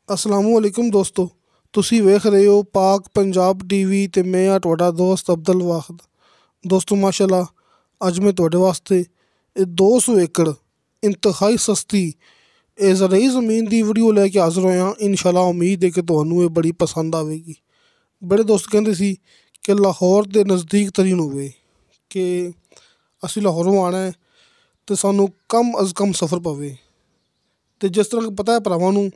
ਅਸਲਾਮੁਅਲੈਕੁਮ ਦੋਸਤੋ, ਤੁਸੀਂ ਵੇਖ ਰਹੇ ਹੋ ਪਾਕ ਪੰਜਾਬ ਟੀਵੀ ਅਤੇ ਮੈਂ ਹਾਂ ਤੁਹਾਡਾ ਦੋਸਤ ਅਬਦੁਲ ਵਾਹਿਦ। ਦੋਸਤੋ ਮਾਸ਼ਾਅੱਲਾ, ਅੱਜ ਮੈਂ ਤੁਹਾਡੇ ਵਾਸਤੇ ਇਹ 200 ਏਕੜ ਇੰਤਹਾਈ ਸਸਤੀ ਇਹ ਜ਼ਰਈ ਜ਼ਮੀਨ ਦੀ ਵੀਡੀਓ ਲੈ ਕੇ ਹਾਜ਼ਰ ਹੋਇਆ। ਇਨਸ਼ਾਅੱਲਾ ਉਮੀਦ ਹੈ ਕਿ ਤੁਹਾਨੂੰ ਇਹ ਬੜੀ ਪਸੰਦ ਆਵੇਗੀ। ਬੜੇ ਦੋਸਤ ਕਹਿੰਦੇ ਸੀ ਕਿ ਲਾਹੌਰ ਦੇ ਨਜ਼ਦੀਕ ਤਰੀਨ ਹੋਵੇ, ਕਿ ਅਸੀਂ ਲਾਹੌਰੋਂ ਆਉਣਾ ਹੈ ਅਤੇ ਸਾਨੂੰ ਕਮ ਅਜ਼ ਕਮ ਸਫ਼ਰ ਪਵੇ। ਅਤੇ ਜਿਸ ਤਰ੍ਹਾਂ ਕਿ ਪਤਾ ਹੈ ਭਰਾਵਾਂ ਨੂੰ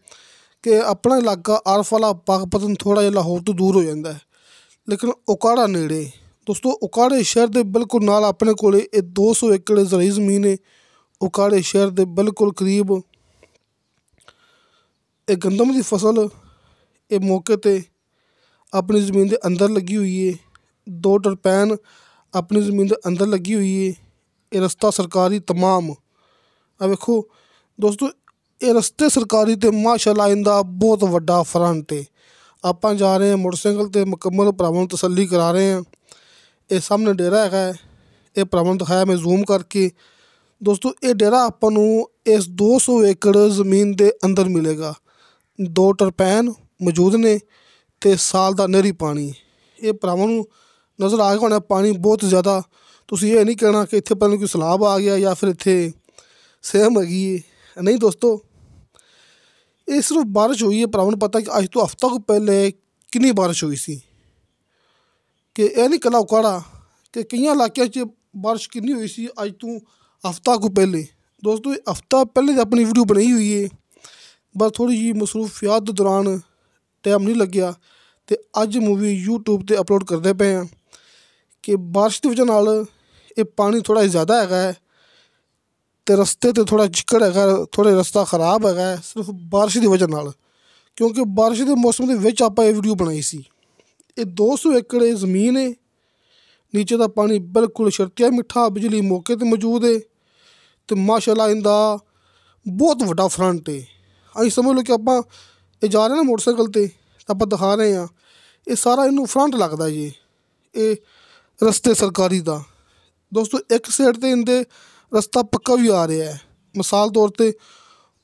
ਕਿ ਆਪਣਾ ਇਲਾਕਾ ਆਰਫ ਵਾਲਾ ਪਾਕਪਤਨ ਥੋੜ੍ਹਾ ਜਿਹਾ ਲਾਹੌਰ ਤੋਂ ਦੂਰ ਹੋ ਜਾਂਦਾ ਹੈ, ਲੇਕਿਨ ਉਕਾੜਾ ਨੇੜੇ। ਦੋਸਤੋ, ਉਕਾੜੇ ਸ਼ਹਿਰ ਦੇ ਬਿਲਕੁਲ ਨਾਲ ਆਪਣੇ ਕੋਲ ਇਹ 200 ਏਕੜ ਜ਼ਰਈ ਜ਼ਮੀਨ ਹੈ। ਉਕਾੜੇ ਸ਼ਹਿਰ ਦੇ ਬਿਲਕੁਲ ਕਰੀਬ ਇਹ ਗੰਦਮ ਦੀ ਫਸਲ ਇਹ ਮੌਕੇ 'ਤੇ ਆਪਣੀ ਜ਼ਮੀਨ ਦੇ ਅੰਦਰ ਲੱਗੀ ਹੋਈ ਹੈ। 2 ਟਰਪੈਨ ਆਪਣੀ ਜ਼ਮੀਨ ਦੇ ਅੰਦਰ ਲੱਗੀ ਹੋਈ ਹੈ। ਇਹ ਰਸਤਾ ਸਰਕਾਰੀ ਤਮਾਮ। ਆ ਵੇਖੋ ਦੋਸਤੋ, ਇਹ ਰਸਤੇ ਸਰਕਾਰੀ ਅਤੇ ਮਾਸ਼ਾਅੱਲਾ ਇਹਦਾ ਬਹੁਤ ਵੱਡਾ ਫਰੰਟ ਹੈ। ਆਪਾਂ ਜਾ ਰਹੇ ਹਾਂ ਮੋਟਰਸਾਈਕਲ 'ਤੇ, ਮੁਕੰਮਲ ਭਰਾਵਾਂ ਨੂੰ ਤਸੱਲੀ ਕਰਾ ਰਹੇ ਹਾਂ। ਇਹ ਸਾਹਮਣੇ ਡੇਰਾ ਹੈਗਾ ਹੈ, ਇਹ ਭਰਾਵਾਂ ਨੂੰ ਦਿਖਾਇਆ ਮੈਂ ਜ਼ੂਮ ਕਰਕੇ। ਦੋਸਤੋ, ਇਹ ਡੇਰਾ ਆਪਾਂ ਨੂੰ ਇਸ 200 ਏਕੜ ਜ਼ਮੀਨ ਦੇ ਅੰਦਰ ਮਿਲੇਗਾ। 2 ਟਰਪੈਨ ਮੌਜੂਦ ਨੇ ਅਤੇ ਸਾਲ ਦਾ ਨਹਿਰੀ ਪਾਣੀ। ਇਹ ਭਰਾਵਾਂ ਨੂੰ ਨਜ਼ਰ ਆ ਗਿਆ ਹੋਣਾ ਪਾਣੀ ਬਹੁਤ ਜ਼ਿਆਦਾ। ਤੁਸੀਂ ਇਹ ਨਹੀਂ ਕਹਿਣਾ ਕਿ ਇੱਥੇ ਪਤਾ ਨਹੀਂ ਕੋਈ ਸੈਲਾਬ ਆ ਗਿਆ ਜਾਂ ਫਿਰ ਇੱਥੇ ਸੇਮ ਹੈਗੀ ਹੈ। ਨਹੀਂ ਦੋਸਤੋ, ਇਹ ਸਿਰਫ ਬਾਰਿਸ਼ ਹੋਈ ਹੈ। ਭਰਾਵਾਂ ਨੂੰ ਪਤਾ ਕਿ ਅੱਜ ਤੋਂ ਹਫ਼ਤਾ ਕੁ ਪਹਿਲੇ ਕਿੰਨੀ ਬਾਰਿਸ਼ ਹੋਈ ਸੀ, ਕਿ ਇਹ ਨਹੀਂ ਇਕੱਲਾ ਉਕਾੜਾ ਕਿ ਕਈਆਂ ਇਲਾਕਿਆਂ 'ਚ ਬਾਰਿਸ਼ ਕਿੰਨੀ ਹੋਈ ਸੀ ਅੱਜ ਤੋਂ ਹਫ਼ਤਾ ਕੁ ਪਹਿਲੇ। ਦੋਸਤੋ, ਇਹ ਹਫ਼ਤਾ ਪਹਿਲੇ ਦੀ ਆਪਣੀ ਵੀਡੀਓ ਬਣਾਈ ਹੋਈ ਹੈ, ਬਸ ਥੋੜ੍ਹੀ ਜਿਹੀ ਮਸਰੂਫੀਅਤ ਦੇ ਦੌਰਾਨ ਟਾਈਮ ਨਹੀਂ ਲੱਗਿਆ ਅਤੇ ਅੱਜ ਮੂਵੀ ਯੂਟਿਊਬ 'ਤੇ ਅਪਲੋਡ ਕਰਦੇ ਪਏ ਹਾਂ। ਕਿ ਬਾਰਿਸ਼ ਦੀ ਵਜ੍ਹਾ ਨਾਲ ਇਹ ਪਾਣੀ ਥੋੜ੍ਹਾ ਜ਼ਿਆਦਾ ਹੈਗਾ ਹੈ ਅਤੇ ਰਸਤੇ 'ਤੇ ਥੋੜ੍ਹਾ ਚਿੱਕੜ ਹੈਗਾ, ਥੋੜ੍ਹਾ ਰਸਤਾ ਖ਼ਰਾਬ ਹੈਗਾ ਹੈ, ਸਿਰਫ ਬਾਰਿਸ਼ ਦੀ ਵਜ੍ਹਾ ਨਾਲ। ਕਿਉਂਕਿ ਬਾਰਿਸ਼ ਦੇ ਮੌਸਮ ਦੇ ਵਿੱਚ ਆਪਾਂ ਇਹ ਵੀਡੀਓ ਬਣਾਈ ਸੀ। ਇਹ 200 ਏਕੜ ਇਹ ਜ਼ਮੀਨ ਹੈ, ਨੀਚੇ ਦਾ ਪਾਣੀ ਬਿਲਕੁਲ ਸ਼ਰਤੀਆ ਮਿੱਠਾ, ਬਿਜਲੀ ਮੌਕੇ 'ਤੇ ਮੌਜੂਦ ਹੈ ਅਤੇ ਮਾਸ਼ਾਅੱਲਾ ਇਹਦਾ ਬਹੁਤ ਵੱਡਾ ਫਰੰਟ ਹੈ। ਅਸੀਂ ਸਮਝ ਲਓ ਕਿ ਆਪਾਂ ਇਹ ਜਾ ਰਹੇ ਨਾ ਮੋਟਰਸਾਈਕਲ 'ਤੇ, ਆਪਾਂ ਦਿਖਾ ਰਹੇ ਹਾਂ, ਇਹ ਸਾਰਾ ਇਹਨੂੰ ਫਰੰਟ ਲੱਗਦਾ ਜੀ, ਇਹ ਰਸਤੇ ਸਰਕਾਰੀ ਦਾ। ਦੋਸਤੋ, ਇੱਕ ਸਾਈਡ 'ਤੇ ਇਹਦੇ ਰਸਤਾ ਪੱਕਾ ਵੀ ਆ ਰਿਹਾ ਹੈ। ਮਿਸਾਲ ਤੌਰ 'ਤੇ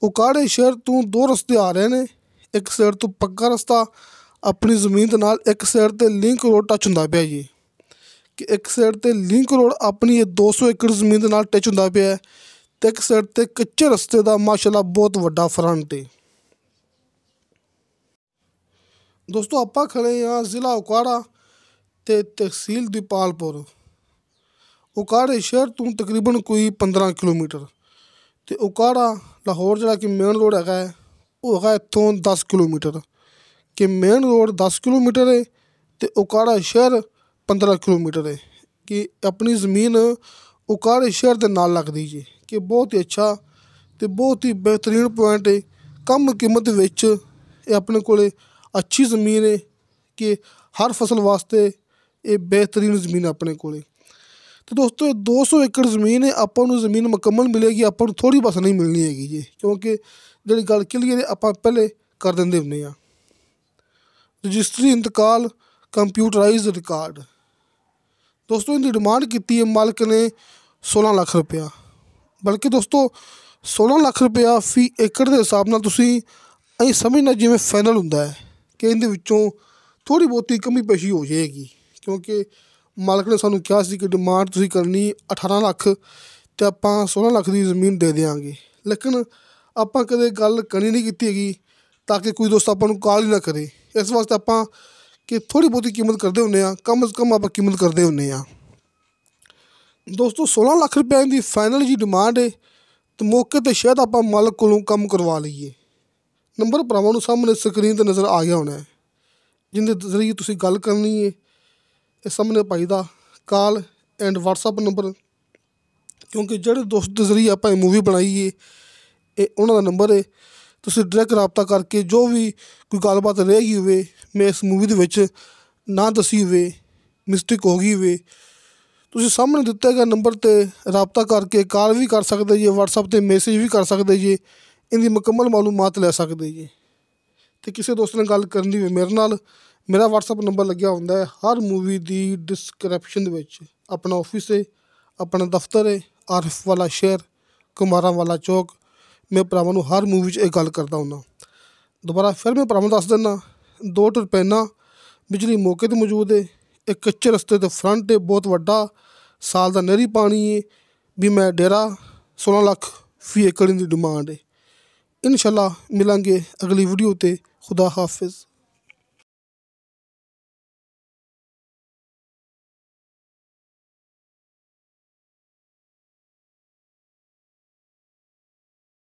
ਉਕਾੜੇ ਸ਼ਹਿਰ ਤੋਂ 2 ਰਸਤੇ ਆ ਰਹੇ ਨੇ। ਇੱਕ ਸਾਈਡ ਤੋਂ ਪੱਕਾ ਰਸਤਾ ਆਪਣੀ ਜ਼ਮੀਨ ਦੇ ਨਾਲ, ਇੱਕ ਸਾਈਡ 'ਤੇ ਲਿੰਕ ਰੋਡ ਟੱਚ ਹੁੰਦਾ ਪਿਆ ਜੀ, ਕਿ ਇੱਕ ਸਾਈਡ 'ਤੇ ਲਿੰਕ ਰੋਡ ਆਪਣੀ ਇਹ 200 ਏਕੜ ਜ਼ਮੀਨ ਦੇ ਨਾਲ ਟੱਚ ਹੁੰਦਾ ਪਿਆ ਅਤੇ ਇੱਕ ਸਾਈਡ 'ਤੇ ਕੱਚੇ ਰਸਤੇ ਦਾ ਮਾਸ਼ਾਅੱਲਾ ਬਹੁਤ ਵੱਡਾ ਫਰੰਟ ਹੈ। ਦੋਸਤੋ, ਆਪਾਂ ਖੜ੍ਹੇ ਹਾਂ ਜ਼ਿਲ੍ਹਾ ਉਕਾੜਾ ਅਤੇ ਤਹਿਸੀਲ ਦੀਪਾਲਪੁਰ। ਉਕਾੜੇ ਸ਼ਹਿਰ ਤੋਂ ਤਕਰੀਬਨ ਕੋਈ 15 ਕਿਲੋਮੀਟਰ ਅਤੇ ਉਕਾੜਾ ਲਾਹੌਰ ਜਿਹੜਾ ਕਿ ਮੇਨ ਰੋਡ ਹੈਗਾ ਹੈ ਉਹ ਹੈਗਾ ਇੱਥੋਂ 10 ਕਿਲੋਮੀਟਰ। ਕਿ ਮੇਨ ਰੋਡ 10 ਕਿਲੋਮੀਟਰ ਹੈ ਅਤੇ ਉਕਾੜਾ ਸ਼ਹਿਰ 15 ਕਿਲੋਮੀਟਰ ਹੈ। ਕਿ ਆਪਣੀ ਜ਼ਮੀਨ ਉਕਾੜੇ ਸ਼ਹਿਰ ਦੇ ਨਾਲ ਲੱਗਦੀ ਜੀ, ਕਿ ਬਹੁਤ ਹੀ ਅੱਛਾ ਅਤੇ ਬਹੁਤ ਹੀ ਬਿਹਤਰੀਨ ਪੁਆਇੰਟ ਹੈ। ਕਮ ਕੀਮਤ ਵਿੱਚ ਇਹ ਆਪਣੇ ਕੋਲ ਅੱਛੀ ਜ਼ਮੀਨ ਹੈ, ਕਿ ਹਰ ਫਸਲ ਵਾਸਤੇ ਇਹ ਬਿਹਤਰੀਨ ਜ਼ਮੀਨ ਆਪਣੇ ਕੋਲ। ਅਤੇ ਦੋਸਤੋ, ਇਹ 200 ਏਕੜ ਜ਼ਮੀਨ ਹੈ, ਆਪਾਂ ਨੂੰ ਜ਼ਮੀਨ ਮੁਕੰਮਲ ਮਿਲੇਗੀ, ਆਪਾਂ ਨੂੰ ਥੋੜ੍ਹੀ ਬਸ ਨਹੀਂ ਮਿਲਣੀ ਹੈਗੀ ਜੀ। ਕਿਉਂਕਿ ਜਿਹੜੀ ਗੱਲ ਕਲੀਅਰ ਆਪਾਂ ਪਹਿਲੇ ਕਰ ਦਿੰਦੇ ਹੁੰਦੇ ਹਾਂ। ਰਜਿਸਟਰੀ ਇੰਤਕਾਲ ਕੰਪਿਊਟਰਾਈਜ਼ ਰਿਕਾਰਡ। ਦੋਸਤੋ, ਇਹਦੀ ਡਿਮਾਂਡ ਕੀਤੀ ਹੈ ਮਾਲਕ ਨੇ 16 ਲੱਖ ਰੁਪਇਆ। ਬਲਕਿ ਦੋਸਤੋ, 16 ਲੱਖ ਰੁਪਇਆ ਫੀ ਏਕੜ ਦੇ ਹਿਸਾਬ ਨਾਲ ਤੁਸੀਂ ਅਸੀਂ ਸਮਝਣਾ ਜਿਵੇਂ ਫਾਈਨਲ ਹੁੰਦਾ ਹੈ, ਕਿ ਇਹਦੇ ਵਿੱਚੋਂ ਥੋੜ੍ਹੀ ਬਹੁਤੀ ਕਮੀ ਪੇਸ਼ੀ ਹੋ ਜਾਏਗੀ। ਕਿਉਂਕਿ ਮਾਲਕ ਨੇ ਸਾਨੂੰ ਕਿਹਾ ਸੀ ਕਿ ਡਿਮਾਂਡ ਤੁਸੀਂ ਕਰਨੀ 18 ਲੱਖ ਅਤੇ ਆਪਾਂ 16 ਲੱਖ ਦੀ ਜ਼ਮੀਨ ਦੇ ਦਿਆਂਗੇ। ਲੇਕਿਨ ਆਪਾਂ ਕਦੇ ਗੱਲ ਕਰਨੀ ਨਹੀਂ ਕੀਤੀ ਹੈਗੀ, ਤਾਂ ਕਿ ਕੋਈ ਦੋਸਤ ਆਪਾਂ ਨੂੰ ਕਾਲ ਹੀ ਨਾ ਕਰੇ। ਇਸ ਵਾਸਤੇ ਆਪਾਂ ਕਿ ਥੋੜ੍ਹੀ ਬਹੁਤੀ ਕੀਮਤ ਕਰਦੇ ਹੁੰਦੇ ਹਾਂ, ਕਮ ਅਜ਼ ਕਮ ਆਪਾਂ ਕੀਮਤ ਕਰਦੇ ਹੁੰਦੇ ਹਾਂ। ਦੋਸਤੋ, 16 ਲੱਖ ਰੁਪਏ ਦੀ ਫਾਈਨਲ ਜੀ ਡਿਮਾਂਡ ਹੈ ਅਤੇ ਮੌਕੇ 'ਤੇ ਸ਼ਾਇਦ ਆਪਾਂ ਮਾਲਕ ਕੋਲੋਂ ਕੰਮ ਕਰਵਾ ਲਈਏ। ਨੰਬਰ ਭਰਾਵਾਂ ਨੂੰ ਸਾਹਮਣੇ ਸਕਰੀਨ 'ਤੇ ਨਜ਼ਰ ਆ ਗਿਆ ਹੋਣਾ ਹੈ, ਜਿਹਦੇ ਜ਼ਰੀਏ ਤੁਸੀਂ ਗੱਲ ਕਰਨੀ ਹੈ। ਇਹ ਸਾਹਮਣੇ ਭਾਈ ਦਾ ਕਾਲ ਐਂਡ ਵਟਸਐਪ ਨੰਬਰ, ਕਿਉਂਕਿ ਜਿਹੜੇ ਦੋਸਤ ਦੇ ਜ਼ਰੀਏ ਆਪਾਂ ਇਹ ਮੂਵੀ ਬਣਾਈ ਹੈ ਇਹ ਉਹਨਾਂ ਦਾ ਨੰਬਰ ਹੈ। ਤੁਸੀਂ ਡਾਇਰੈਕਟ ਰਾਬਤਾ ਕਰਕੇ ਜੋ ਵੀ ਕੋਈ ਗੱਲਬਾਤ ਰਹਿ ਗਈ ਹੋਵੇ, ਮੈਂ ਇਸ ਮੂਵੀ ਦੇ ਵਿੱਚ ਨਾ ਦੱਸੀ ਹੋਵੇ, ਮਿਸਟੇਕ ਹੋ ਗਈ ਹੋਵੇ, ਤੁਸੀਂ ਸਾਹਮਣੇ ਦਿੱਤੇ ਗਏ ਨੰਬਰ 'ਤੇ ਰਾਬਤਾ ਕਰਕੇ ਕਾਲ ਵੀ ਕਰ ਸਕਦੇ ਜੀ, ਵਟਸਐਪ 'ਤੇ ਮੈਸੇਜ ਵੀ ਕਰ ਸਕਦੇ ਜੀ, ਇਹਦੀ ਮੁਕੰਮਲ ਮਾਲੂਮਾਤ ਲੈ ਸਕਦੇ ਜੀ। ਅਤੇ ਕਿਸੇ ਦੋਸਤ ਨੇ ਗੱਲ ਕਰਨੀ ਹੋਵੇ ਮੇਰੇ ਨਾਲ, ਮੇਰਾ ਵਟਸਐਪ ਨੰਬਰ ਲੱਗਿਆ ਹੁੰਦਾ ਹੈ ਹਰ ਮੂਵੀ ਦੀ ਡਿਸਕ੍ਰਿਪਸ਼ਨ ਦੇ ਵਿੱਚ। ਆਪਣਾ ਆਫਿਸ ਹੈ, ਆਪਣਾ ਦਫ਼ਤਰ ਹੈ, ਆਰਿਫ ਵਾਲਾ ਸ਼ਹਿਰ, ਕੁਮਾਰਾਂ ਵਾਲਾ ਚੌਕ। ਮੈਂ ਭਰਾਵਾਂ ਨੂੰ ਹਰ ਮੂਵੀ 'ਚ ਇਹ ਗੱਲ ਕਰਦਾ ਹੁੰਦਾ। दोबारा फिर मैं भरावां दस दिना, 2 टरपैना बिजली मौके ते मौजूद है, एक कच्चे रस्ते ते फ्रंट है बहुत वड्डा, साल दा नहरी पानी है, भी मैं डेरा 16 लाख फी एकड़ दी डिमांड है। इंशाल्लाह मिलांगे अगली वीडियो ते। खुदा हाफिज़।